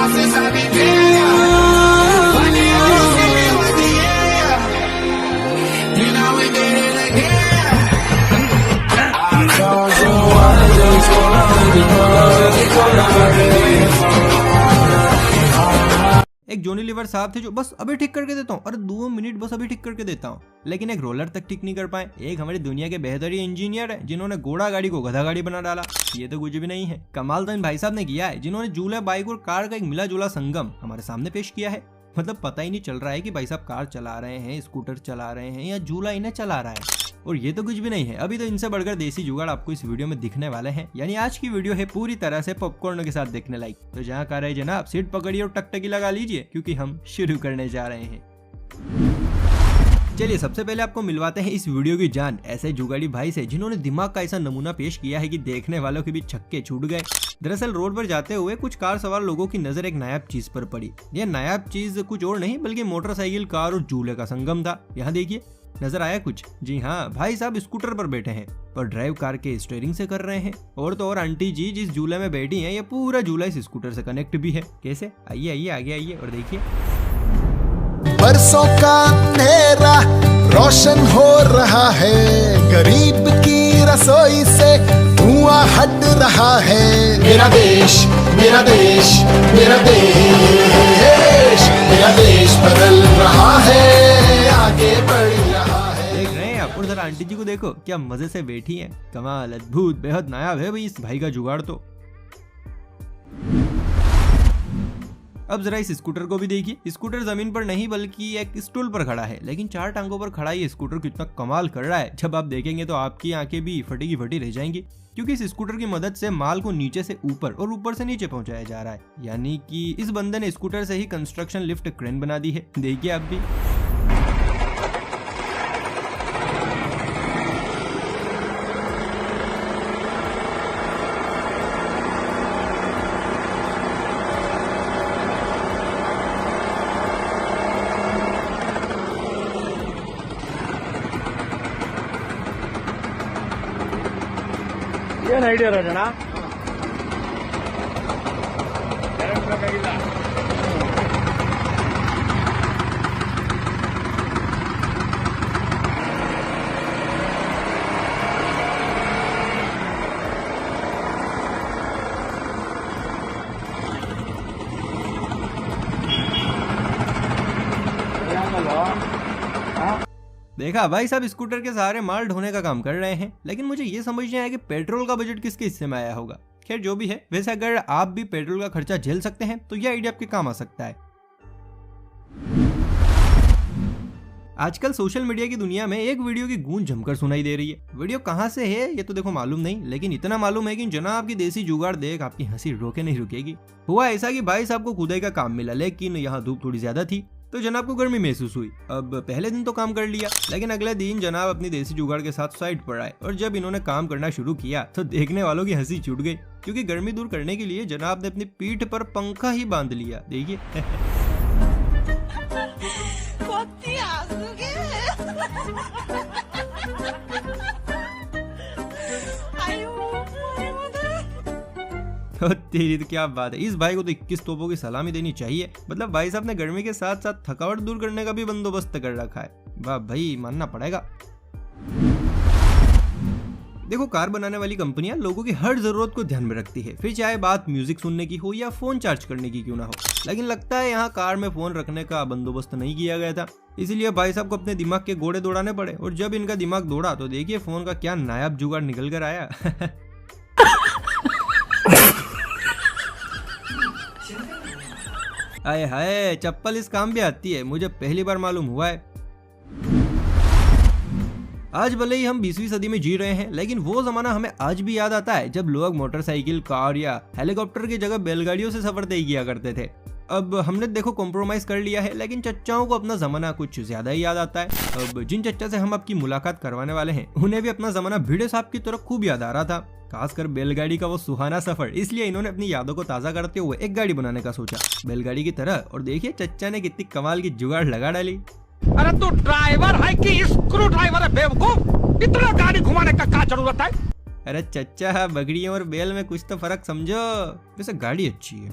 haces a mi vida. Funny how you see me with the air. You know we did it again. I told you I just एक Johnny liver साहब थे जो बस अभी ठीक करके देता हूँ, अरे 2 मिनट बस अभी ठीक करके देता हूँ, लेकिन एक रोलर तक ठीक नहीं कर पाए। एक हमारी दुनिया के बेहतरीन इंजीनियर है जिन्होंने घोड़ा गाड़ी को गधा गाड़ी बना डाला। ये तो कुछ भी नहीं है, कमाल तो इन भाई साहब ने किया है जिन्होंने झूले, बाइक और कार का एक मिला जुला संगम हमारे सामने पेश किया है। मतलब पता ही नहीं चल रहा है कि भाई साहब कार चला रहे हैं, स्कूटर चला रहे हैं या झूला इन्हें चला रहा है। और ये तो कुछ भी नहीं है, अभी तो इनसे बढ़कर देसी जुगाड़ आपको इस वीडियो में दिखने वाले हैं। यानी आज की वीडियो है पूरी तरह से पॉपकॉर्न के साथ देखने लायक। तो जहाँ कार है जनाब, सीट पकड़िए और टकटकी लगा लीजिए क्योंकि हम शुरू करने जा रहे हैं। चलिए सबसे पहले आपको मिलवाते हैं इस वीडियो की जान ऐसे जुगाड़ी भाई से जिन्होंने दिमाग का ऐसा नमूना पेश किया है कि देखने वालों के भी छक्के छूट गए। दरअसल रोड पर जाते हुए कुछ कार सवार लोगों की नजर एक नायाब चीज पर पड़ी। यह नायाब चीज कुछ और नहीं बल्कि मोटरसाइकिल, कार और झूले का संगम था। यहाँ देखिए, नजर आया कुछ? जी हाँ, भाई साहब स्कूटर पर बैठे हैं और ड्राइव कार के स्टीयरिंग से कर रहे हैं। और तो और आंटी जी जिस झूले में बैठी हैं, ये पूरा झूला इस स्कूटर से कनेक्ट भी है। कैसे? आइए आइए आगे आइए और देखिए। बरसों का अंधेरा रोशन हो रहा है, गरीब की रसोई से धुआं हट रहा है। मेरा देश, मेरा देश, मेरा देश, मेरा देश बदल रहा है, आगे बढ़ रहा है। देख रहे हैं आप? और जरा आंटी जी को देखो, क्या मजे से बैठी हैं। कमाल, अद्भुत, बेहद नायाब है भाई इस भाई का जुगाड़ तो। अब जरा इस स्कूटर को भी देखिए। स्कूटर जमीन पर नहीं बल्कि एक स्टूल पर खड़ा है, लेकिन 4 टांगों पर खड़ा ये स्कूटर कितना कमाल कर रहा है। जब आप देखेंगे तो आपकी आंखें भी फटी की फटी रह जाएंगी, क्योंकि इस स्कूटर की मदद से माल को नीचे से ऊपर और ऊपर से नीचे पहुंचाया जा रहा है। यानी कि इस बंदे ने स्कूटर से ही कंस्ट्रक्शन लिफ्ट क्रेन बना दी है। देखिए आप भी। ಏನ್ ಐಡಿಯಾ ರಾಜಣ್ಣ? देखा भाई साहब, स्कूटर के सहारे माल ढोने का काम कर रहे हैं। लेकिन मुझे ये समझ नहीं आया कि पेट्रोल का बजट किसके हिस्से में आया होगा। खैर जो भी है, वैसे अगर आप भी पेट्रोल का खर्चा झेल सकते हैं तो यह आइडिया आपके काम आ सकता है। आजकल सोशल मीडिया की दुनिया में एक वीडियो की गूंज जमकर सुनाई दे रही है। वीडियो कहां से है ये तो देखो मालूम नहीं, लेकिन इतना मालूम है कि जनाब की देसी जुगाड़ देख आपकी हंसी रोके नहीं रुकेगी। हुआ ऐसा कि भाई साहब को खुदाई का काम मिला, लेकिन यहाँ धूप थोड़ी ज्यादा थी तो जनाब को गर्मी महसूस हुई। अब पहले दिन तो काम कर लिया, लेकिन अगले दिन जनाब अपनी देसी जुगाड़ के साथ साइड पर आए और जब इन्होंने काम करना शुरू किया तो देखने वालों की हंसी छूट गई, क्योंकि गर्मी दूर करने के लिए जनाब ने अपनी पीठ पर पंखा ही बांध लिया। देखिए। तेरी तो क्या बात है, इस भाई को तो 21 तोपों की सलामी देनी चाहिए। मतलब भाई साहब ने गर्मी के साथ साथ थकावट दूर करने का भी बंदोबस्त कर रखा है। वाह भाई, मानना पड़ेगा। देखो, कार बनाने वाली कंपनियां लोगों की हर जरूरत को ध्यान में रखती है, फिर चाहे बात म्यूजिक सुनने की हो या फोन चार्ज करने की क्यों ना हो। लेकिन लगता है यहाँ कार में फोन रखने का बंदोबस्त नहीं किया गया था, इसीलिए भाई साहब को अपने दिमाग के घोड़े दौड़ाने पड़े। और जब इनका दिमाग दौड़ा तो देखिए फोन का क्या नायाब जुगाड़ निकल कर आया। आए हाय, चप्पल इस काम भी आती है, मुझे पहली बार मालूम हुआ है। आज भले ही हम 20वीं सदी में जी रहे हैं, लेकिन वो जमाना हमें आज भी याद आता है जब लोग मोटरसाइकिल, कार या हेलीकॉप्टर की जगह बैलगाड़ियों से सफर तय किया करते थे। अब हमने देखो कॉम्प्रोमाइज कर लिया है, लेकिन चच्चाओं को अपना जमाना कुछ ज्यादा ही याद आता है। अब जिन चच्चा से हम आपकी मुलाकात करवाने वाले हैं, उन्हें भी अपना जमाना भिड़े साहब की तरह खूब याद आ रहा था, खासकर बैलगाड़ी का वो सुहाना सफर। इसलिए इन्होंने अपनी यादों को ताजा करते हुए एक गाड़ी बनाने का सोचा, बैलगाड़ी की तरह। और देखिए चच्चा ने कितनी कमाल की जुगाड़ लगा डाली। अरे तू ड्राइवर है कि स्क्रू ड्राइवर है बेवकूफ? इतना गाड़ी घुमाने का क्या जरूरत है? अरे चच्चा, बगड़ियों और बैल में कुछ तो फर्क समझो। वैसे गाड़ी अच्छी है।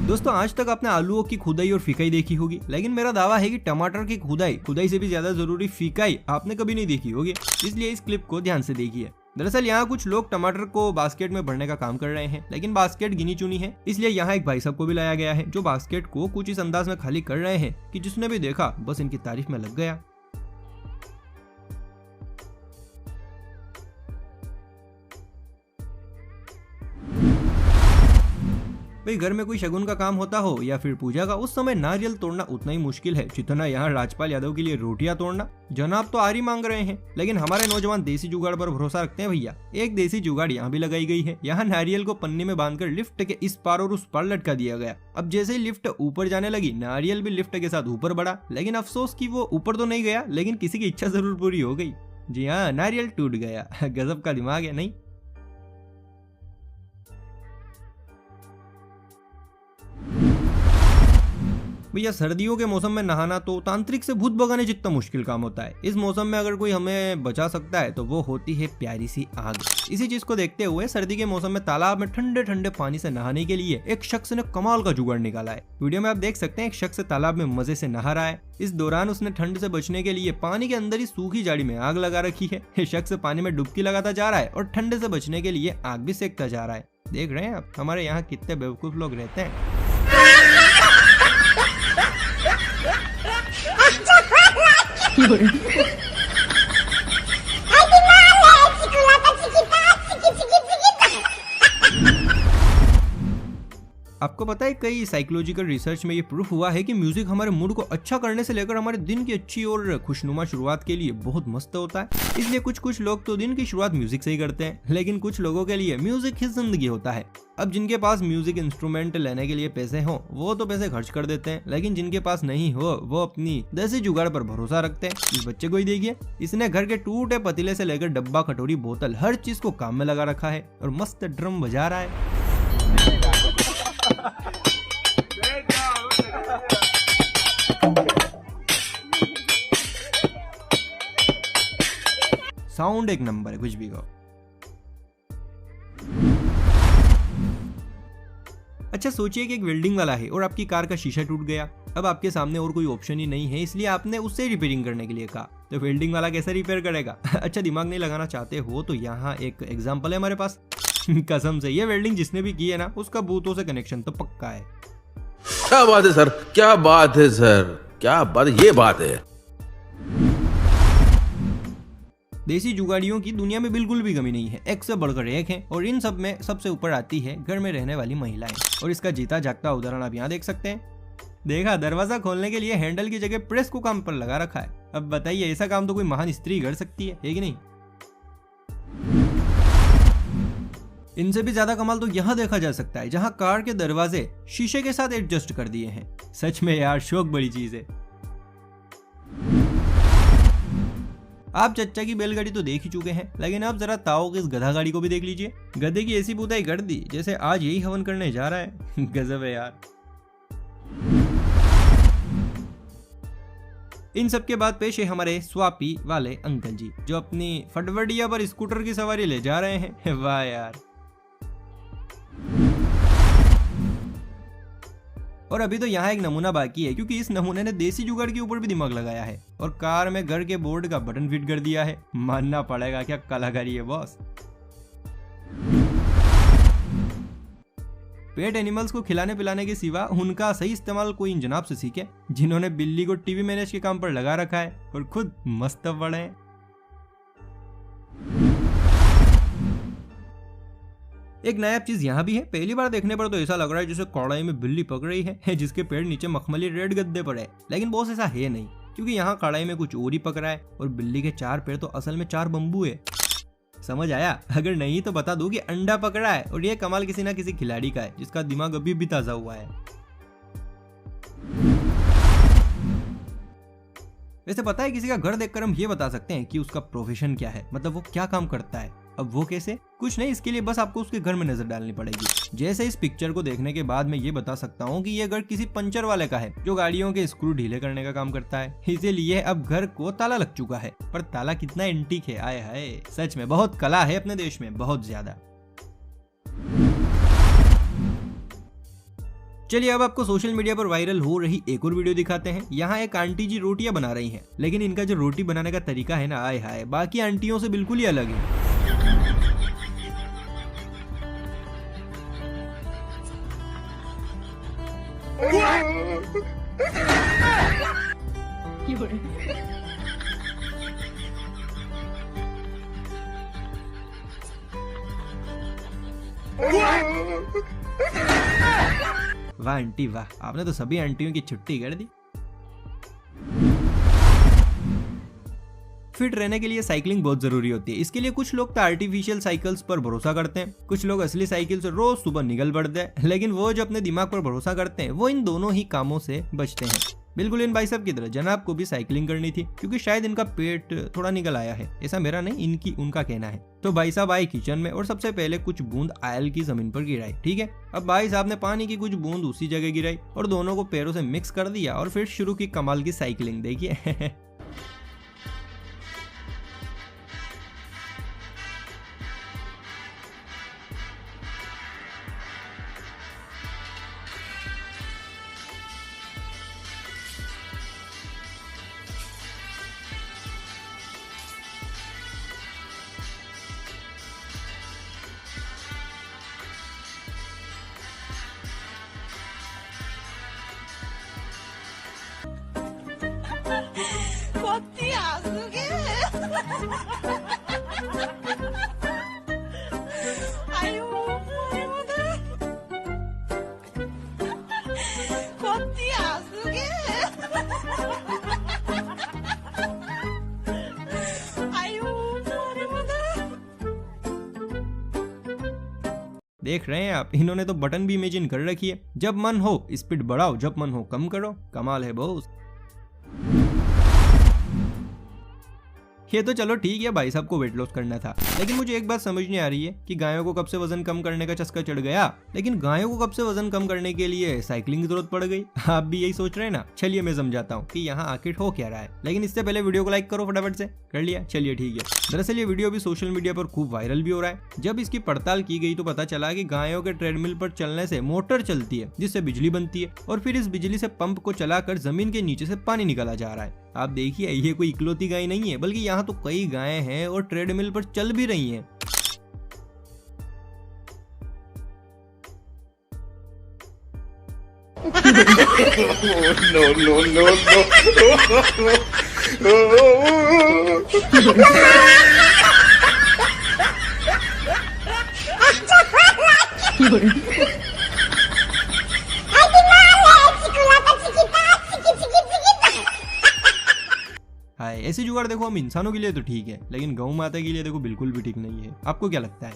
दोस्तों आज तक आपने आलूओं की खुदाई और फिकाई देखी होगी, लेकिन मेरा दावा है कि टमाटर की खुदाई से भी ज्यादा जरूरी फिकाई आपने कभी नहीं देखी होगी, इसलिए इस क्लिप को ध्यान से देखिए। दरअसल यहाँ कुछ लोग टमाटर को बास्केट में भरने का काम कर रहे हैं, लेकिन बास्केट गिनी चुनी है, इसलिए यहाँ एक भाई साहब को भी लाया गया है जो बास्केट को कुछ इस अंदाज में खाली कर रहे हैं कि जिसने भी देखा बस इनकी तारीफ में लग गया। भाई घर में कोई शगुन का काम होता हो या फिर पूजा का, उस समय नारियल तोड़ना उतना ही मुश्किल है जितना यहाँ राजपाल यादव के लिए रोटियां तोड़ना। जनाब तो आरी मांग रहे हैं, लेकिन हमारे नौजवान देसी जुगाड़ पर भरोसा रखते हैं भैया। एक देसी जुगाड़ यहाँ भी लगाई गई है। यहाँ नारियल को पन्नी में बांधकर लिफ्ट के इस पार और उस पार लटका दिया गया। अब जैसे ही लिफ्ट ऊपर जाने लगी, नारियल भी लिफ्ट के साथ ऊपर बढ़ा, लेकिन अफसोस कि वो ऊपर तो नहीं गया, लेकिन किसी की इच्छा जरूर पूरी हो गई। जी हाँ, नारियल टूट गया। गजब का दिमाग है नहीं? भैया सर्दियों के मौसम में नहाना तो तांत्रिक से भूत भगाने जितना मुश्किल काम होता है। इस मौसम में अगर कोई हमें बचा सकता है तो वो होती है प्यारी सी आग। इसी चीज को देखते हुए सर्दी के मौसम में तालाब में ठंडे ठंडे पानी से नहाने के लिए एक शख्स ने कमाल का जुगाड़ निकाला है। वीडियो में आप देख सकते हैं एक शख्स तालाब में मजे से नहा रहा है। इस दौरान उसने ठंड से बचने के लिए पानी के अंदर ही सूखी झाड़ी में आग लगा रखी है। शख्स पानी में डुबकी लगाता जा रहा है और ठंड से बचने के लिए आग भी सेकता जा रहा है। देख रहे हैं आप हमारे यहाँ कितने बेवकूफ लोग रहते हैं। आपको पता है कई साइकोलॉजिकल रिसर्च में ये प्रूफ हुआ है कि म्यूजिक हमारे मूड को अच्छा करने से लेकर हमारे दिन की अच्छी और खुशनुमा शुरुआत के लिए बहुत मस्त होता है। इसलिए कुछ लोग तो दिन की शुरुआत म्यूजिक से ही करते हैं, लेकिन कुछ लोगों के लिए म्यूजिक ही जिंदगी होता है। अब जिनके पास म्यूजिक इंस्ट्रूमेंट लेने के लिए पैसे हो वो तो पैसे खर्च कर देते हैं, लेकिन जिनके पास नहीं हो वो अपनी देसी जुगाड़ पर भरोसा रखते हैं। इस बच्चे को ही देखिए, इसने घर के टूटे पतीले से लेकर डब्बा, कटोरी, बोतल हर चीज को काम में लगा रखा है और मस्त ड्रम बजा रहा है। साउंड एक नंबर है, कुछ भी कहो। अच्छा सोचिए कि एक वेल्डिंग वाला है और आपकी कार का शीशा टूट गया। अब आपके सामने और कोई ऑप्शन ही नहीं है, इसलिए आपने उससे रिपेयरिंग करने के लिए कहा। तो वेल्डिंग वाला कैसे रिपेयर करेगा? अच्छा दिमाग नहीं लगाना चाहते हो तो यहाँ एक एग्जांपल है हमारे पास। कसम से ये वेल्डिंग जिसने भी की है ना, उसका भूतों से कनेक्शन तो पक्का है। क्या बात है सर, क्या बात है सर, क्या बात, ये बात है। देसी जुगाड़ियों की दुनिया में बिल्कुल भी कमी नहीं है, एक से बढ़कर एक है, और इन सब में सबसे ऊपर आती है घर में रहने वाली महिलाएं। और इसका जीता जागता उदाहरण आप यहाँ देख सकते हैं। देखा, दरवाजा खोलने के लिए हैंडल की जगह प्रेस को काम पर लगा रखा है। अब बताइए ऐसा काम तो कोई महान स्त्री कर सकती है कि नहीं? इनसे भी ज्यादा कमाल तो यहाँ देखा जा सकता है, जहाँ कार के दरवाजे शीशे के साथ एडजस्ट कर दिए हैं। सच में यार शौक बड़ी चीज है। आप चच्चा की बैलगाड़ी तो देख ही चुके हैं, लेकिन आप जरा ताओ की इस गधा गाड़ी को भी देख लीजिए। गधे की ऐसी पुताई कर दी जैसे आज यही हवन करने जा रहा है। गजब है यार। इन सब के बाद पेश है हमारे स्वापी वाले अंकल जी, जो अपनी फटवडिया पर स्कूटर की सवारी ले जा रहे हैं। वाह यार। और अभी तो यहाँ एक नमूना बाकी है, क्योंकि इस नमूने ने देसी जुगाड़ के ऊपर भी दिमाग लगाया है और कार में घर के बोर्ड का बटन फिट कर दिया है। मानना पड़ेगा, क्या कलाकारी है बॉस। पेट एनिमल्स को खिलाने पिलाने के सिवा उनका सही इस्तेमाल कोई इन जनाब से सीखे, जिन्होंने बिल्ली को टीवी मैनेज के काम पर लगा रखा है और खुद मस्त बड़े हैं। एक नायाब चीज यहाँ भी है। पहली बार देखने पर तो ऐसा लग रहा है जैसे कड़ाई में बिल्ली पक रही है जिसके पेड़ नीचे मखमली रेड गद्दे पर है, लेकिन बॉस ऐसा है नहीं, क्योंकि यहाँ कड़ाई में कुछ और ही पक रहा है और बिल्ली के 4 पैर तो असल में 4 बम्बू है। समझ आया? अगर नहीं तो बता दूं कि अंडा पकड़ा है और ये कमाल किसी ना किसी खिलाड़ी का है जिसका दिमाग अभी भी ताजा हुआ है। वैसे पता है, किसी का घर देखकर हम ये बता सकते हैं कि उसका प्रोफेशन क्या है, मतलब वो क्या काम करता है। अब वो कैसे? कुछ नहीं, इसके लिए बस आपको उसके घर में नजर डालनी पड़ेगी। जैसे इस पिक्चर को देखने के बाद मैं ये बता सकता हूँ कि ये घर किसी पंचर वाले का है जो गाड़ियों के स्क्रू ढीले करने का काम करता है। इसीलिए अब घर को ताला लग चुका है, पर ताला कितना एंटीक है। आए हाय, सच में बहुत कला है अपने देश में, बहुत ज्यादा। चलिए अब आपको सोशल मीडिया पर वायरल हो रही एक और वीडियो दिखाते हैं। यहाँ एक आंटी जी रोटियां बना रही हैं, लेकिन इनका जो रोटी बनाने का तरीका है ना, आय हाय, बाकी आंटियों से बिल्कुल ही अलग है। वाह आंटी वाह, आपने तो सभी आंटियों की छुट्टी कर दी। फिट रहने के लिए साइकिलिंग बहुत जरूरी होती है। इसके लिए कुछ लोग तो आर्टिफिशियल साइकिल्स पर भरोसा करते हैं, कुछ लोग असली साइकिल से रोज सुबह निकल पड़ते हैं, लेकिन वो जो अपने दिमाग पर भरोसा करते हैं वो इन दोनों ही कामों से बचते हैं। बिल्कुल इन भाई साहब की तरह जनाब को भी साइकिलिंग करनी थी, क्योंकि शायद इनका पेट थोड़ा निकल आया है। ऐसा मेरा नहीं, उनका कहना है। तो भाई साहब आए किचन में और सबसे पहले कुछ बूंद ऑयल की जमीन पर गिराई। ठीक है, अब भाई साहब ने पानी की कुछ बूंद उसी जगह गिराई और दोनों को पैरों से मिक्स कर दिया और फिर शुरू की कमाल की साइकिलिंग। देखिए 버티야 그게 아유 머리보다 버티야 그게 아유 머리보다। देख रहे हैं आप, इन्होंने तो बटन भी इमेजिन कर रखी है। जब मन हो स्पीड बढ़ाओ, जब मन हो कम करो। कमाल है बॉस। ये तो चलो ठीक है, भाई साहब को वेट लॉस करना था, लेकिन मुझे एक बात समझ नहीं आ रही है कि गायों को कब से वजन कम करने का चस्का चढ़ गया, लेकिन गायों को कब से वजन कम करने के लिए साइकिलिंग की जरूरत पड़ गई। आप भी यही सोच रहे हैं ना? चलिए मैं समझाता हूँ कि यहाँ आखिर हो क्या रहा है, लेकिन इससे पहले वीडियो को लाइक करो फटाफट से। कर लिया? चलिए ठीक है। दरअसल ये वीडियो भी सोशल मीडिया पर खूब वायरल भी हो रहा है। जब इसकी पड़ताल की गई तो पता चला कि गायों के ट्रेडमिल पर चलने से मोटर चलती है, जिससे बिजली बनती है और फिर इस बिजली से पंप को चलाकर जमीन के नीचे से पानी निकाला जा रहा है। आप देखिए, ये कोई इकलौती गाय नहीं है, बल्कि यहाँ तो कई गायें हैं और ट्रेडमिल पर चल भी रही हैं। हाय, ऐसे जुगाड़ देखो हम इंसानों के लिए तो ठीक है, लेकिन गौ माता के लिए देखो बिल्कुल भी ठीक नहीं है। आपको क्या लगता है?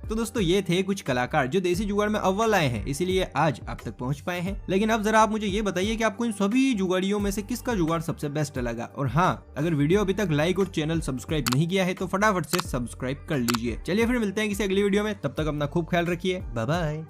तो दोस्तों ये थे कुछ कलाकार जो देसी जुगाड़ में अव्वल आए हैं, इसीलिए आज आप तक पहुंच पाए हैं। लेकिन अब जरा आप मुझे ये बताइए कि आपको इन सभी जुगाड़ियों में से किसका जुगाड़ सबसे बेस्ट लगा। और हाँ, अगर वीडियो अभी तक लाइक और चैनल सब्सक्राइब नहीं किया है तो फटाफट से सब्सक्राइब कर लीजिए। चलिए फिर मिलते हैं किसी अगली वीडियो में, तब तक अपना खूब ख्याल रखिए। Bye bye.